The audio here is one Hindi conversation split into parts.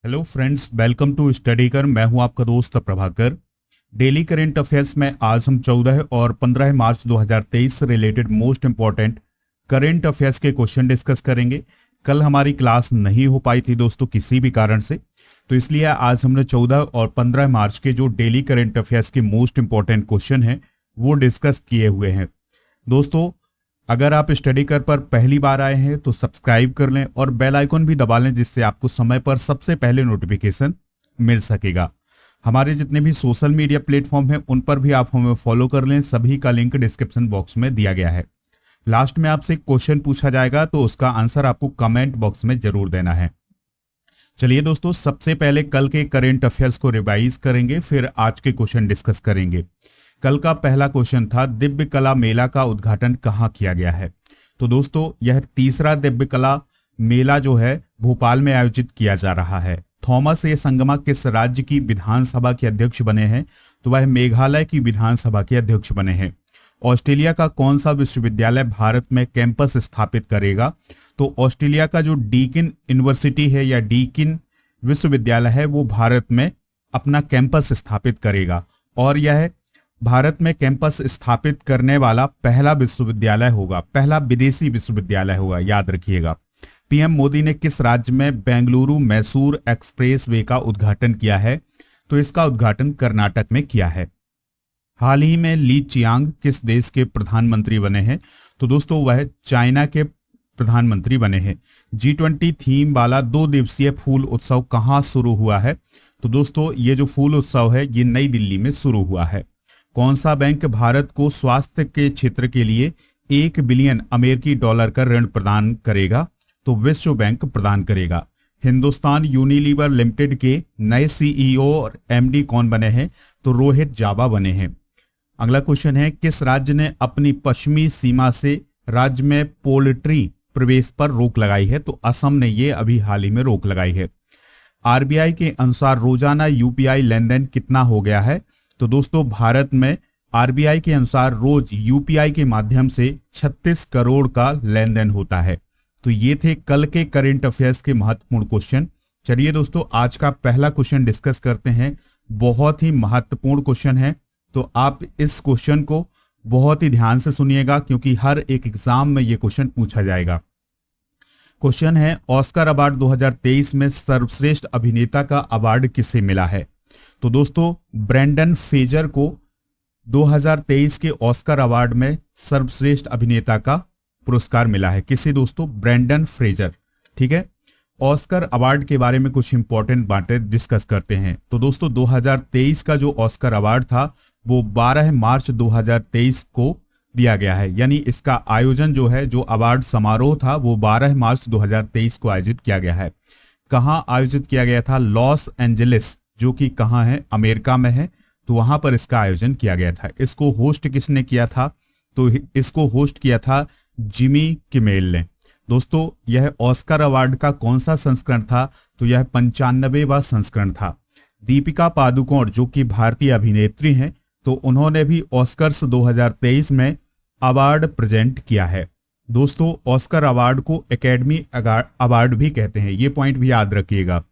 Hello friends, welcome to study कर। मैं हूं आपका दोस्त प्रभाकर। डेली करंट अफेयर्स में आज हम 14 और 15 मार्च 2023 से related most important current affairs के क्वेश्चन डिस्कस करेंगे। कल हमारी क्लास नहीं हो पाई थी दोस्तों किसी भी कारण से, तो इसलिए आज हमने 14 और 15 मार्च के जो डेली करंट अफेयर्स के मोस्ट इंपॉर्टेंट क्वेश्चन हैं वो डिस्कस किए हुए हैं। दोस्तों, अगर आप स्टडी कर पर पहली बार आए हैं तो सब्सक्राइब कर लें और बेल आइकन भी दबा लें, जिससे आपको समय पर सबसे पहले नोटिफिकेशन मिल सकेगा। हमारे जितने भी सोशल मीडिया प्लेटफॉर्म हैं उन पर भी आप हमें फॉलो कर लें, सभी का लिंक डिस्क्रिप्शन बॉक्स में दिया गया है। लास्ट में आपसे एक क्वेश्चन पूछा जाएगा तो उसका आंसर आपको कमेंट बॉक्स में जरूर देना है। चलिए दोस्तों, सबसे पहले कल के करेंट अफेयर्स को रिवाइज करेंगे, फिर आज के क्वेश्चन डिस्कस करेंगे। कल का पहला क्वेश्चन था दिव्य कला मेला का उद्घाटन कहाँ किया गया है। तो दोस्तों, यह तीसरा दिव्य कला मेला जो है भोपाल में आयोजित किया जा रहा है। थॉमस ए संगमा किस राज्य की विधानसभा के अध्यक्ष बने हैं? तो वह मेघालय की विधानसभा के अध्यक्ष बने हैं। ऑस्ट्रेलिया का कौन सा विश्वविद्यालय भारत में कैंपस स्थापित करेगा? तो ऑस्ट्रेलिया का जो डीकिन यूनिवर्सिटी है या डीकिन विश्वविद्यालय है वो भारत में अपना कैंपस स्थापित करेगा, और यह भारत में कैंपस स्थापित करने वाला पहला विश्वविद्यालय होगा, पहला विदेशी विश्वविद्यालय होगा, याद रखिएगा। पीएम मोदी ने किस राज्य में बेंगलुरु मैसूर एक्सप्रेस वे का उद्घाटन किया है? तो इसका उद्घाटन कर्नाटक में किया है। हाल ही में ली चियांग किस देश के प्रधानमंत्री बने हैं? तो दोस्तों, वह चाइना के प्रधानमंत्री बने हैं। G20 थीम वाला 2 दिवसीय फूल उत्सव कहाँ शुरू हुआ है? तो दोस्तों, ये जो फूल उत्सव है ये नई दिल्ली में शुरू हुआ है। कौन सा बैंक भारत को स्वास्थ्य के क्षेत्र के लिए 1 बिलियन अमेरिकी डॉलर का ऋण प्रदान करेगा? तो विश्व बैंक प्रदान करेगा। हिंदुस्तान यूनिलीवर लिमिटेड के नए सीईओ और एमडी कौन बने हैं? तो रोहित जावा बने हैं। अगला क्वेश्चन है, किस राज्य ने अपनी पश्चिमी सीमा से राज्य में पोल्ट्री प्रवेश पर रोक लगाई है? तो असम ने ये अभी हाल ही में रोक लगाई है। आरबीआई के अनुसार रोजाना यूपीआई लेनदेन कितना हो गया है? तो दोस्तों, भारत में आरबीआई के अनुसार रोज यूपीआई के माध्यम से 36 करोड़ का लेन देन होता है। तो ये थे कल के करंट अफेयर्स के महत्वपूर्ण क्वेश्चन। चलिए दोस्तों, आज का पहला क्वेश्चन डिस्कस करते हैं। बहुत ही महत्वपूर्ण क्वेश्चन है, तो आप इस क्वेश्चन को बहुत ही ध्यान से सुनिएगा क्योंकि हर एक एग्जाम में ये क्वेश्चन पूछा जाएगा। क्वेश्चन है, ऑस्कर अवार्ड 2023 में सर्वश्रेष्ठ अभिनेता का अवार्ड किसे मिला है? तो दोस्तों, ब्रेंडन फ्रेजर को 2023 के ऑस्कर अवार्ड में सर्वश्रेष्ठ अभिनेता का पुरस्कार मिला है। किसे दोस्तों? Brendon Fraser. ठीक है, ऑस्कर अवार्ड के बारे में कुछ इंपॉर्टेंट बातें डिस्कस करते हैं। तो दोस्तों, 2023 का जो ऑस्कर अवार्ड था वो 12 मार्च 2023 को दिया गया है, यानी इसका आयोजन जो है, जो अवार्ड समारोह था वो 12 मार्च 2023 को आयोजित किया गया है। कहाँ आयोजित किया गया था? लॉस एंजलिस, जो कि कहाँ है? अमेरिका में है। तो वहां पर इसका आयोजन किया गया था। इसको होस्ट किसने किया था? तो इसको होस्ट किया था जिमी किमेल ने। दोस्तों, यह ऑस्कर अवार्ड का कौन सा संस्करण था? तो यह 95वां संस्करण था। दीपिका पादुकोण, जो कि भारतीय अभिनेत्री हैं, तो उन्होंने भी ऑस्कर्स 2023 में अवार्ड प्रेजेंट किया है। दोस्तों, ऑस्कर अवार्ड को एकेडमी अवार्ड भी कहते हैं, ये पॉइंट भी याद रखिएगा।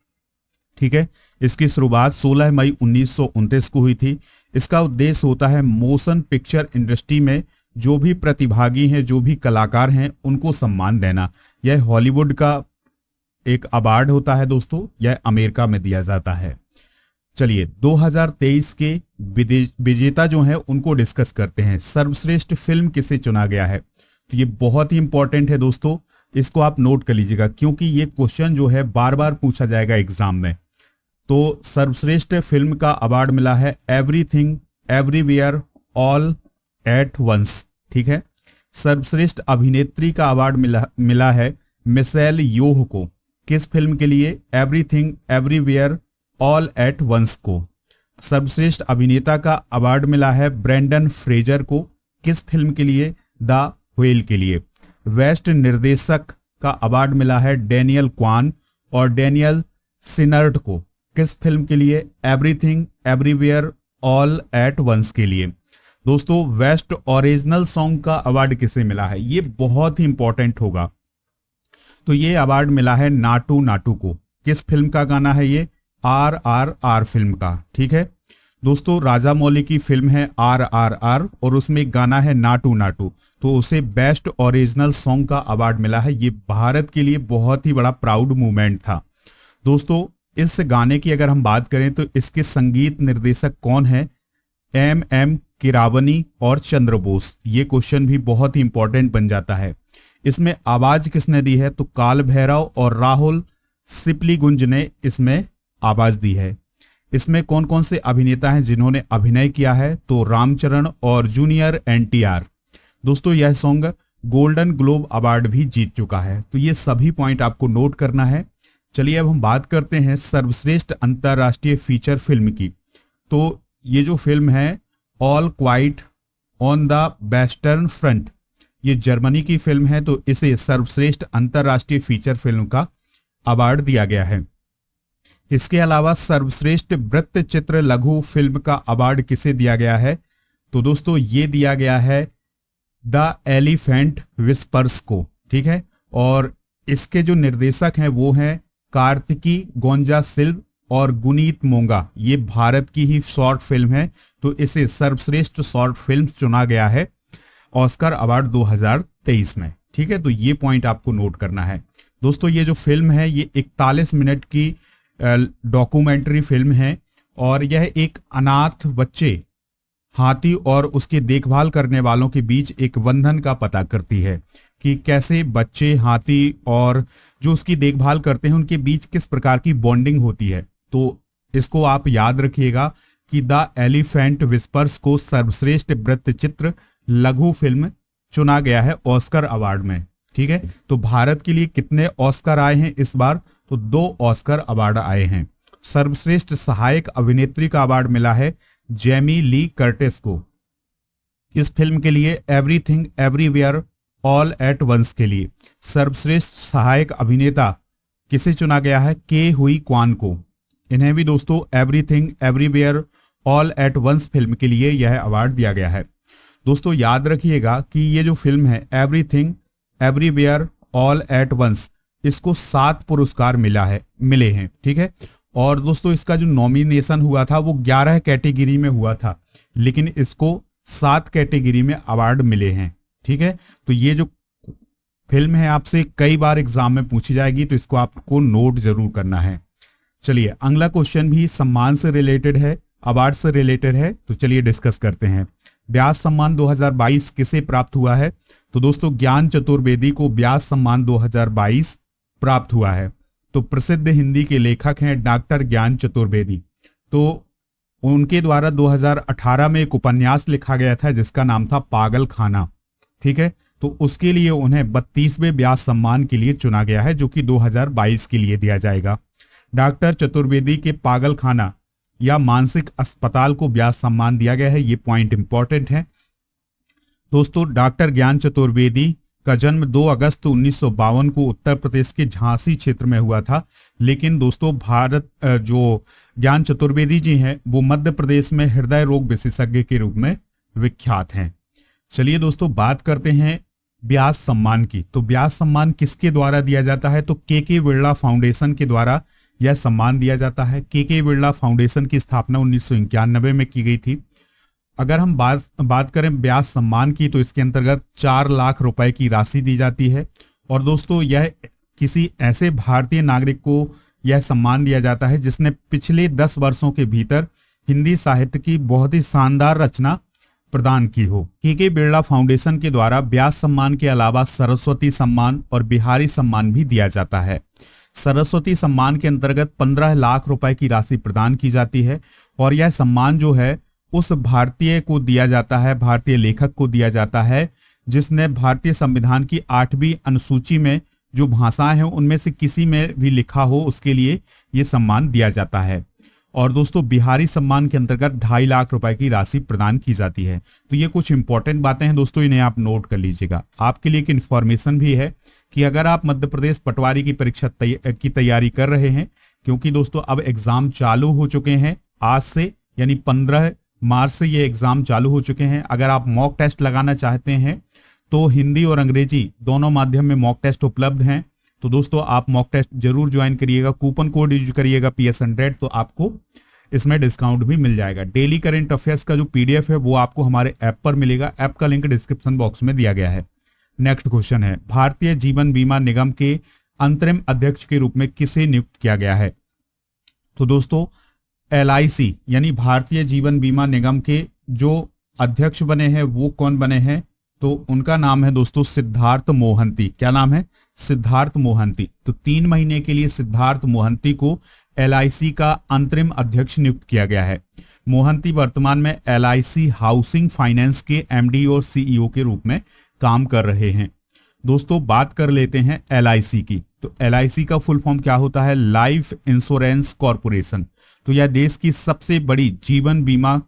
ठीक है, इसकी शुरुआत 16 मई 1929 को हुई थी। इसका उद्देश्य होता है मोशन पिक्चर इंडस्ट्री में जो भी प्रतिभागी हैं, जो भी कलाकार हैं, उनको सम्मान देना। यह हॉलीवुड का एक अवार्ड होता है दोस्तों, यह अमेरिका में दिया जाता है। चलिए, 2023 के विजेता जो हैं उनको डिस्कस करते हैं। सर्वश्रेष्ठ फिल्म किसे चुना गया है? तो ये बहुत ही इंपॉर्टेंट है दोस्तों, इसको आप नोट कर लीजिएगा क्योंकि ये क्वेश्चन जो है बार बार पूछा जाएगा एग्जाम में। तो सर्वश्रेष्ठ फिल्म का अवार्ड मिला है everything everywhere all at once. ठीक है, सर्वश्रेष्ठ अभिनेत्री का अवार्ड मिला है मिशेल योह को। किस फिल्म के लिए? Everything everywhere all at once को। सर्वश्रेष्ठ अभिनेता का अवार्ड मिला है ब्रेंडन फ्रेजर को। किस फिल्म के लिए? द व्हेल के लिए। बेस्ट निर्देशक का अवार्ड मिला है डैनियल क्वान और डैनियल सिनर्ट को। किस फिल्म के लिए? Everything everywhere all at once के लिए। दोस्तों, बेस्ट ओरिजिनल सॉन्ग का अवार्ड किसे मिला है? ये बहुत ही इंपॉर्टेंट होगा। तो ये अवार्ड मिला है नाटू नाटू को। किस फिल्म का गाना है ये? RRR फिल्म का। ठीक है दोस्तों, राजा मौली की फिल्म है RRR और उसमें एक गाना है नाटू नाटू, तो उसे बेस्ट ओरिजिनल सॉन्ग का अवार्ड मिला है। ये भारत के लिए बहुत ही बड़ा प्राउड मूवमेंट था। दोस्तों इस गाने की अगर हम बात करें तो इसके संगीत निर्देशक कौन है? M किरावनी और चंद्र बोस। ये क्वेश्चन भी बहुत ही इंपॉर्टेंट बन जाता है। इसमें आवाज किसने दी है? तो काल भैरव और राहुल सिपलीगुंज ने इसमें आवाज दी है। इसमें कौन कौन से अभिनेता हैं जिन्होंने अभिनय किया है? तो रामचरण और जूनियर NTR। दोस्तों यह सॉन्ग गोल्डन ग्लोब अवार्ड भी जीत चुका है। तो ये सभी पॉइंट आपको नोट करना है। चलिए अब हम बात करते हैं सर्वश्रेष्ठ अंतरराष्ट्रीय फीचर फिल्म की। तो ये जो फिल्म है all quite on the western front, ये जर्मनी की फिल्म है, तो इसे सर्वश्रेष्ठ अंतरराष्ट्रीय फीचर फिल्म का अवार्ड दिया गया है। इसके अलावा सर्वश्रेष्ठ वृत्त चित्र लघु फिल्म का अवार्ड किसे दिया गया है? तो दोस्तों ये दिया गया है द एलिफेंट विस्पर्स को। ठीक है, और इसके जो निर्देशक हैं वो हैं कार्तिकी गोंजासिल्व और गुनीत मोंगा। ये भारत की ही शॉर्ट फिल्म है, तो इसे सर्वश्रेष्ठ शॉर्ट फिल्म चुना गया है ऑस्कर अवार्ड 2023 में। ठीक है, तो ये पॉइंट आपको नोट करना है। दोस्तों ये जो फिल्म है ये 41 मिनट की डॉक्यूमेंट्री फिल्म है और यह एक अनाथ बच्चे, हाथी और उसके देखभाल करने वालों के बीच एक बंधन का पता करती है कि कैसे बच्चे, हाथी और जो उसकी देखभाल करते हैं उनके बीच किस प्रकार की बॉन्डिंग होती है। तो इसको आप याद रखिएगा कि द एलिफेंट विस्पर्स को सर्वश्रेष्ठ वृत्तचित्र लघु फिल्म चुना गया है ऑस्कर अवार्ड में। ठीक है, तो भारत के लिए कितने ऑस्कर आए हैं इस बार? तो 2 ऑस्कर अवार्ड आए हैं। सर्वश्रेष्ठ सहायक अभिनेत्री का अवार्ड मिला है जेमी ली कर्टिस को इस फिल्म के लिए everything everywhere all at once के लिए। सर्वश्रेष्ठ सहायक अभिनेता किसे चुना गया है? के हुई क्वान को। इन्हें भी दोस्तों everything everywhere all at once film के लिए यह अवार्ड दिया गया है। दोस्तों याद रखिएगा कि ये जो फिल्म है everything everywhere all at once, इसको 7 पुरस्कार मिले हैं। ठीक है, और दोस्तों इसका जो नॉमिनेशन हुआ था वो 11 कैटेगरी में हुआ था, लेकिन इसको 7 कैटेगरी में अवार्ड मिले हैं। ठीक है, तो ये जो फिल्म है आपसे कई बार एग्जाम में पूछी जाएगी, तो इसको आपको नोट जरूर करना है। चलिए अगला क्वेश्चन भी सम्मान से रिलेटेड है, अवार्ड से रिलेटेड है, तो चलिए डिस्कस करते हैं। व्यास सम्मान 2022 किसे प्राप्त हुआ है? तो दोस्तों ज्ञान चतुर्वेदी को व्यास सम्मान 2022 प्राप्त हुआ है। तो प्रसिद्ध हिंदी के लेखक हैं डॉक्टर ज्ञान चतुर्वेदी। तो उनके द्वारा 2018 में एक उपन्यास लिखा गया था जिसका नाम था पागल खाना। ठीक है, तो उसके लिए उन्हें 32वें व्यास सम्मान के लिए चुना गया है, जो कि 2022 के लिए दिया जाएगा। डॉक्टर चतुर्वेदी के पागल खाना या मानसिक अस्पताल को व्यास सम्मान दिया गया है। ये पॉइंट इंपॉर्टेंट है। दोस्तों डॉक्टर ज्ञान चतुर्वेदी का जन्म 2 अगस्त 1952 को उत्तर प्रदेश के झांसी क्षेत्र में हुआ था, लेकिन दोस्तों जो ज्ञान चतुर्वेदी जी हैं वो मध्य प्रदेश में हृदय रोग विशेषज्ञ के रूप में विख्यात हैं। चलिए दोस्तों बात करते हैं व्यास सम्मान की। तो व्यास सम्मान किसके द्वारा दिया जाता है? तो के बिरला फाउंडेशन के द्वारा यह सम्मान दिया जाता है। के बिरला फाउंडेशन की स्थापना 1991 में की गई थी। अगर हम बात करें व्यास सम्मान की तो इसके अंतर्गत 4 लाख रुपए की राशि दी जाती है। और दोस्तों यह किसी ऐसे भारतीय नागरिक को यह सम्मान दिया जाता है जिसने पिछले 10 वर्षों के भीतर हिंदी साहित्य की बहुत ही शानदार रचना प्रदान की हो। के बिरला फाउंडेशन के द्वारा व्यास सम्मान के अलावा सरस्वती सम्मान और बिहारी सम्मान भी दिया जाता है। सरस्वती सम्मान के अंतर्गत 15 लाख रुपए की राशि प्रदान की जाती है और यह सम्मान जो है उस भारतीय को दिया जाता है, भारतीय लेखक को दिया जाता है जिसने भारतीय संविधान की 8वीं अनुसूची में जो भाषाएं हैं उनमें से किसी में भी लिखा हो, उसके लिए यह सम्मान दिया जाता है। और दोस्तों बिहारी सम्मान के अंतर्गत 2.5 लाख रुपए की राशि प्रदान की जाती है। तो ये कुछ इंपॉर्टेंट बातें हैं दोस्तों, इन्हें आप नोट कर लीजिएगा। आपके लिए एक इन्फॉर्मेशन भी है कि अगर आप मध्य प्रदेश पटवारी की परीक्षा की तैयारी कर रहे हैं, क्योंकि दोस्तों अब एग्जाम चालू हो चुके हैं आज से, यानी 15 मार्च से ये एग्जाम चालू हो चुके हैं। अगर आप मॉक टेस्ट लगाना चाहते हैं तो हिंदी और अंग्रेजी दोनों माध्यम में मॉक टेस्ट उपलब्ध हैं। तो दोस्तों आप मॉक टेस्ट जरूर ज्वाइन करिएगा, कूपन कोड यूज करिएगा PS100, तो आपको इसमें डिस्काउंट भी मिल जाएगा। डेली करंट अफेयर्स का जो PDF है वो आपको हमारे ऐप पर मिलेगा, ऐप का लिंक डिस्क्रिप्शन बॉक्स में दिया गया है। नेक्स्ट क्वेश्चन है, भारतीय जीवन बीमा निगम के अंतरिम अध्यक्ष के रूप में किसे नियुक्त किया गया है? तो दोस्तों LIC यानी भारतीय जीवन बीमा निगम के जो अध्यक्ष बने हैं वो कौन बने हैं? तो उनका नाम है दोस्तों सिद्धार्थ मोहंती। क्या नाम है? सिद्धार्थ मोहंती। तो 3 महीने के लिए सिद्धार्थ मोहंती को LIC का अंतरिम अध्यक्ष नियुक्त किया गया है। मोहंती वर्तमान में LIC हाउसिंग फाइनेंस के MD और CEO के रूप में काम कर रहे हैं। दोस्तों बात कर लेते हैं LIC की। तो LIC का फुल फॉर्म क्या होता है? Life insurance corporation. तो यह देश की सबसे बड़ी जीवन बीमा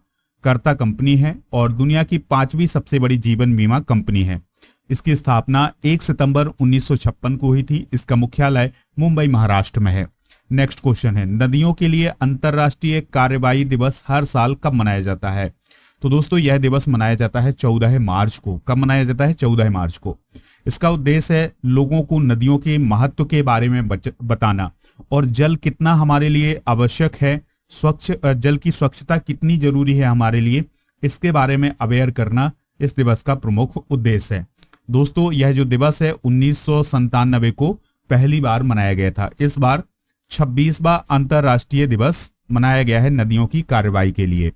कर्ता कंपनी है और दुनिया की 5वीं सबसे बड़ी जीवन बीमा कंपनी है। इसकी स्थापना 1 सितंबर 1956 को हुई थी। इसका मुख्यालय मुंबई महाराष्ट्र में है। नेक्स्ट क्वेश्चन है, नदियों के लिए अंतरराष्ट्रीय कार्यवाही दिवस हर साल कब मनाया जाता है? तो दोस्तों यह दिवस मनाया जाता है 14 मार्च को। कब मनाया जाता है? 14 मार्च को। इसका उद्देश्य है लोगों को नदियों के महत्व के बारे में बताना और जल कितना हमारे लिए आवश्यक है, जल की स्वच्छता कितनी जरूरी है हमारे लिए, इसके बारे में अवेयर करना इस दिवस का प्रमुख उद्देश्य है। दोस्तों यह जो दिवस है 1997 को पहली बार मनाया गया था। इस बार 26वां अंतरराष्ट्रीय दिवस मनाया गया है नदियों की कार्रवाई के लिए।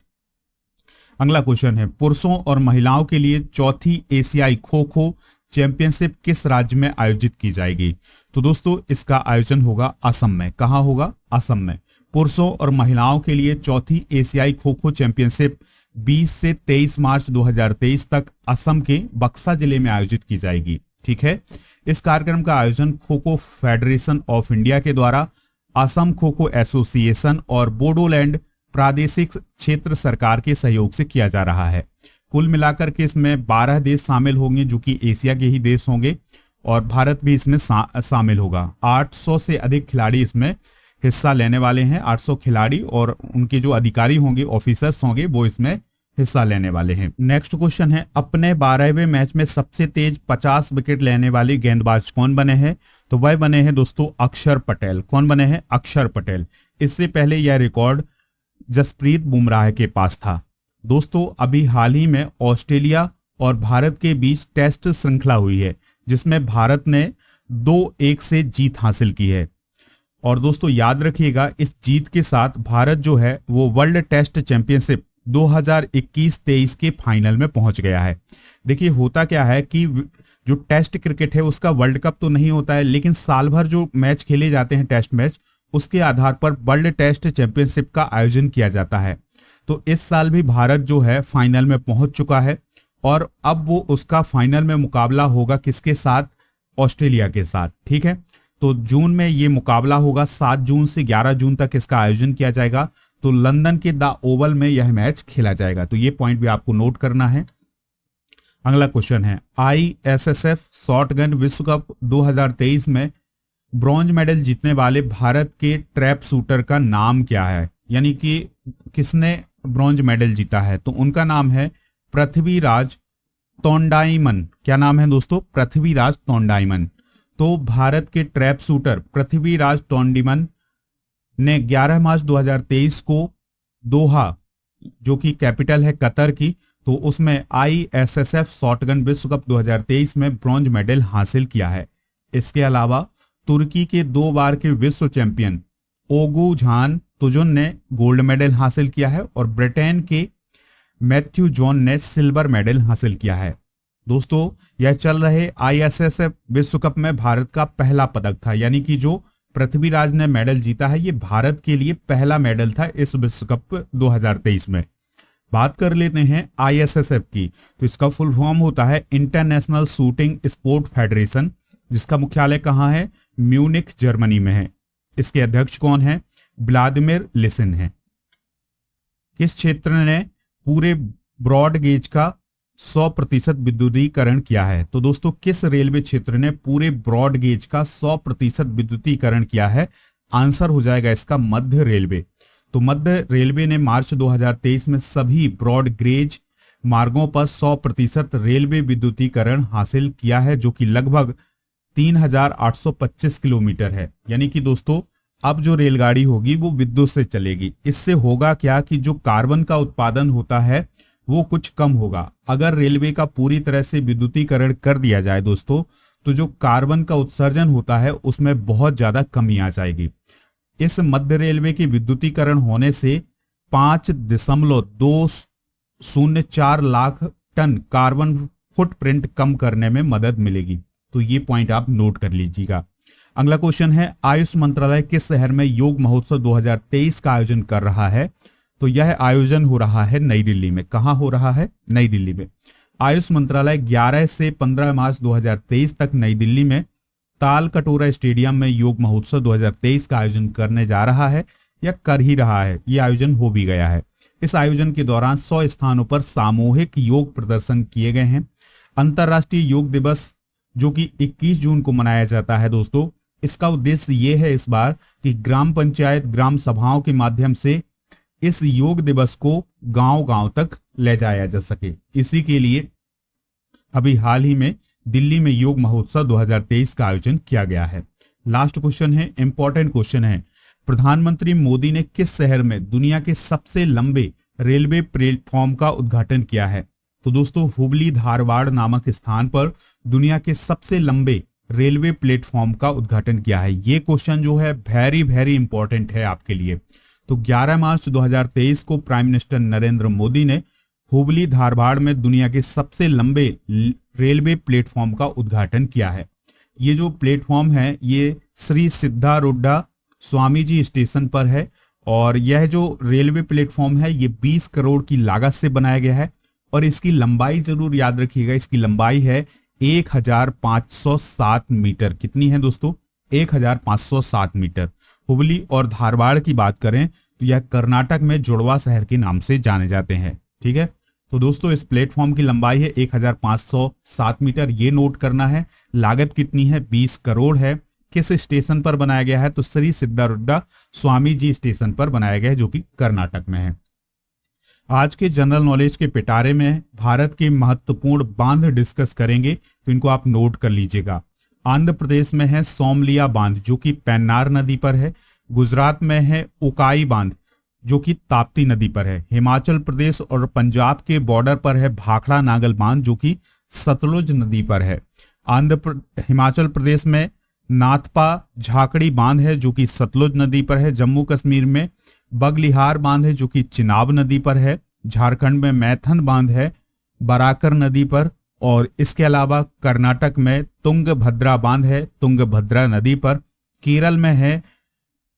अगला क्वेश्चन है, पुरुषों और महिलाओं के लिए चौथी एशियाई खो खो चैंपियनशिप किस राज्य में आयोजित की जाएगी? तो दोस्तों इसका आयोजन होगा असम में। कहाँ होगा? असम में। पुरुषों और महिलाओं के लिए चौथी एशियाई खो खो चैंपियनशिप 20 से 23 मार्च 2023 तक असम के बक्सा जिले में आयोजित की जाएगी। ठीक है। इस कार्यक्रम का आयोजन kho kho federation of India के द्वारा असम खो खो एसोसिएशन और बोडोलैंड प्रादेशिक क्षेत्र सरकार के सहयोग से किया जा रहा है। कुल मिलाकर के इसमें 12 देश शामिल होंगे जो कि एशिया के ही देश होंगे और भारत भी इसमें शामिल होगा। 800 से अधिक खिलाड़ी इसमें हिस्सा लेने वाले हैं। 800 खिलाड़ी और उनके जो अधिकारी होंगे, ऑफिसर्स होंगे, वो इसमें हिस्सा लेने वाले हैं। नेक्स्ट क्वेश्चन है, अपने 12वें मैच में सबसे तेज 50 विकेट लेने वाले गेंदबाज कौन बने हैं? तो वह बने हैं दोस्तों अक्षर पटेल। कौन बने हैं? अक्षर पटेल। इससे पहले यह रिकॉर्ड जसप्रीत बुमराह के पास था। दोस्तों अभी हाल ही में ऑस्ट्रेलिया और भारत के बीच टेस्ट श्रृंखला हुई है जिसमें भारत ने 2-1 से जीत हासिल की है। और दोस्तों याद रखिएगा इस जीत के साथ भारत जो है वो वर्ल्ड टेस्ट चैंपियनशिप 2021-23 के फाइनल में पहुंच गया है। देखिए होता क्या है कि जो टेस्ट क्रिकेट है उसका वर्ल्ड कप तो नहीं होता है, लेकिन साल भर जो मैच खेले जाते हैं टेस्ट मैच, उसके आधार पर वर्ल्ड टेस्ट चैंपियनशिप का आयोजन किया जाता है। तो इस साल भी भारत जो है फाइनल में पहुंच चुका है और अब वो उसका फाइनल में मुकाबला होगा किसके साथ? ऑस्ट्रेलिया के साथ। ठीक है। तो जून में ये मुकाबला होगा। 7 जून से 11 जून तक इसका आयोजन किया जाएगा। तो लंदन के द ओवल में यह मैच खेला जाएगा। तो ये पॉइंट भी आपको नोट करना है। अगला क्वेश्चन है, ISSF शॉटगन विश्व कप 2023 में ब्रॉन्ज मेडल जीतने वाले भारत के ट्रैप शूटर का नाम क्या है? यानी कि किसने ब्रॉन्ज मेडल जीता है? तो उनका नाम है पृथ्वीराज तोंडाईमन। क्या नाम है दोस्तों? पृथ्वीराज तोंडाईमन। तो भारत के ट्रैप शूटर पृथ्वीराज तोंडाईमन ने 11 मार्च 2023 को दोहा, जो कि कैपिटल है कतर की, तो उसमें ISSF शॉटगन विश्व कप 2023 में ब्रॉन्ज मेडल हासिल किया है। इसके अलावा तुर्की के 2 बार के विश्व चैंपियन ओगुझान तुजुन ने गोल्ड मेडल हासिल किया है और ब्रिटेन के मैथ्यू जॉन ने सिल्वर मेडल हासिल किया है। दोस्तों यह चल रहे ISSF विश्व कप में भारत का पहला पदक था, यानी कि जो पृथ्वीराज ने मेडल जीता है ये भारत के लिए पहला मेडल था इस विश्व कप 2023 में। बात कर लेते हैं ISSF की, तो इसका फुल फॉर्म होता है इंटरनेशनल शूटिंग स्पोर्ट फेडरेशन, जिसका मुख्यालय कहाँ है? म्यूनिख जर्मनी में है। इसके अध्यक्ष कौन है? व्लादिमीर लिसिन है। किस क्षेत्र ने पूरे ब्रॉड गेज का 100% विद्युतीकरण किया है? तो दोस्तों किस रेलवे क्षेत्र ने पूरे ब्रॉड गेज का 100% विद्युतीकरण किया है? आंसर हो जाएगा इसका मध्य रेलवे। तो मध्य रेलवे ने मार्च 2023 में सभी ब्रॉड गेज मार्गों पर 100% रेलवे विद्युतीकरण हासिल किया है, जो कि लगभग 3825 किलोमीटर है। यानी कि दोस्तों अब जो रेलगाड़ी होगी वो विद्युत से चलेगी। इससे होगा क्या कि जो कार्बन का उत्पादन होता है वो कुछ कम होगा। अगर रेलवे का पूरी तरह से विद्युतीकरण कर दिया जाए दोस्तों, तो जो कार्बन का उत्सर्जन होता है उसमें बहुत ज्यादा कमी आ जाएगी। इस मध्य रेलवे के विद्युतीकरण होने से 5.204 लाख टन कार्बन फुटप्रिंट कम करने में मदद मिलेगी। तो ये पॉइंट आप नोट कर लीजिएगा। अगला क्वेश्चन है, आयुष मंत्रालय किस शहर में योग महोत्सव 2023 का आयोजन कर रहा है? तो यह आयोजन हो रहा है नई दिल्ली में। कहां हो रहा है? नई दिल्ली में। आयुष मंत्रालय 11 से 15 मार्च 2023 तक नई दिल्ली में ताल कटोरा स्टेडियम में योग महोत्सव 2023 का आयोजन करने जा रहा है या कर ही रहा है। यह आयोजन हो भी गया है। इस आयोजन के दौरान 100 स्थानों पर सामूहिक योग प्रदर्शन किए गए हैं। अंतर्राष्ट्रीय योग दिवस जो कि 21 जून को मनाया जाता है दोस्तों, इसका उद्देश्य ये है इस बार कि ग्राम पंचायत ग्राम सभाओं के माध्यम से इस योग दिवस को गांव-गांव तक ले जाया जा सके। इसी के लिए अभी हाल ही में दिल्ली में योग महोत्सव 2023 का आयोजन किया गया है। लास्ट क्वेश्चन है, इंपॉर्टेंट क्वेश्चन है, प्रधानमंत्री मोदी ने किस शहर में दुनिया के सबसे लंबे रेलवे प्लेटफॉर्म का उद्घाटन किया है? तो दोस्तों हुबली धारवाड़ नामक स्थान पर दुनिया के सबसे लंबे रेलवे प्लेटफॉर्म का उद्घाटन किया है। ये क्वेश्चन जो है वेरी इंपॉर्टेंट है आपके लिए। तो 11 मार्च 2023 को प्राइम मिनिस्टर नरेंद्र मोदी ने हुबली धारवाड़ में दुनिया के सबसे लंबे रेलवे प्लेटफॉर्म का उद्घाटन किया है। ये जो प्लेटफॉर्म है ये श्री सिद्धारूढ़ा स्वामी जी स्टेशन पर है और यह जो रेलवे प्लेटफॉर्म है ये 20 करोड़ की लागत से बनाया गया है और इसकी लंबाई जरूर याद रखिएगा, इसकी लंबाई है 1507 मीटर। कितनी है दोस्तों? 1507 मीटर। हुबली और धारवाड़ की बात करें तो यह कर्नाटक में जुड़वा शहर के नाम से जाने जाते हैं। ठीक है, तो दोस्तों इस प्लेटफॉर्म की लंबाई है 1507 मीटर, ये नोट करना है। लागत कितनी है? 20 करोड़ है। किस स्टेशन पर बनाया गया है? तो श्री सिद्धारूढ़ा स्वामी जी स्टेशन पर बनाया गया है जो कि कर्नाटक में है। आज के जनरल नॉलेज के पिटारे में भारत के महत्वपूर्ण बांध डिस्कस करेंगे, तो इनको आप नोट कर लीजिएगा। आंध्र प्रदेश में है सोमलिया बांध जो कि पेन्नार नदी पर है। गुजरात में है उकाई बांध जो कि ताप्ती नदी पर है। हिमाचल प्रदेश और पंजाब के बॉर्डर पर है भाखड़ा नागल बांध जो कि सतलुज नदी पर है। हिमाचल प्रदेश में नाथपा झाकड़ी बांध है जो कि सतलुज नदी पर है। जम्मू कश्मीर में बगलिहार बांध है जो कि चिनाब नदी पर है। झारखंड में मैथन बांध है बराकर नदी पर और इसके अलावा कर्नाटक में तुंगभद्रा बांध है तुंगभद्रा नदी पर। केरल में है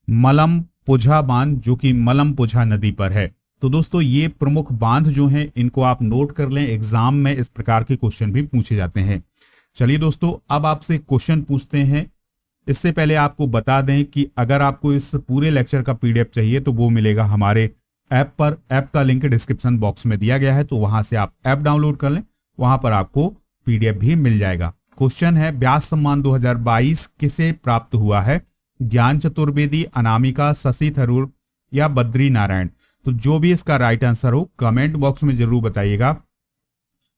मलमपुझा बांध जो कि मलमपुझा नदी पर है। तो दोस्तों ये प्रमुख बांध जो हैं इनको आप नोट कर लें, एग्जाम में इस प्रकार के क्वेश्चन भी पूछे जाते हैं। चलिए दोस्तों अब आपसे क्वेश्चन पूछते हैं। इससे पहले आपको बता दें कि अगर आपको इस पूरे लेक्चर का पीडीएफ चाहिए तो वो मिलेगा हमारे ऐप पर। ऐप का लिंक डिस्क्रिप्शन बॉक्स में दिया गया है, तो वहां से आप ऐप डाउनलोड कर लें, वहां पर आपको पीडीएफ भी मिल जाएगा। क्वेश्चन है, व्यास सम्मान 2022 किसे प्राप्त हुआ है? ज्ञान चतुर्वेदी, अनामिका, शशि थरूर या बद्री नारायण? तो जो भी इसका राइट आंसर हो कमेंट बॉक्स में जरूर बताइएगा।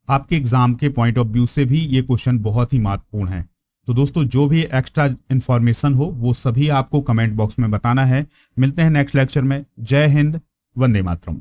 आपके एग्जाम के पॉइंट ऑफ व्यू से भी ये क्वेश्चन बहुत ही महत्वपूर्ण है। तो दोस्तों जो भी एक्स्ट्रा इंफॉर्मेशन हो वो सभी आपको कमेंट बॉक्स में बताना है। मिलते हैं नेक्स्ट लेक्चर में। जय हिंद, वंदे मातरम।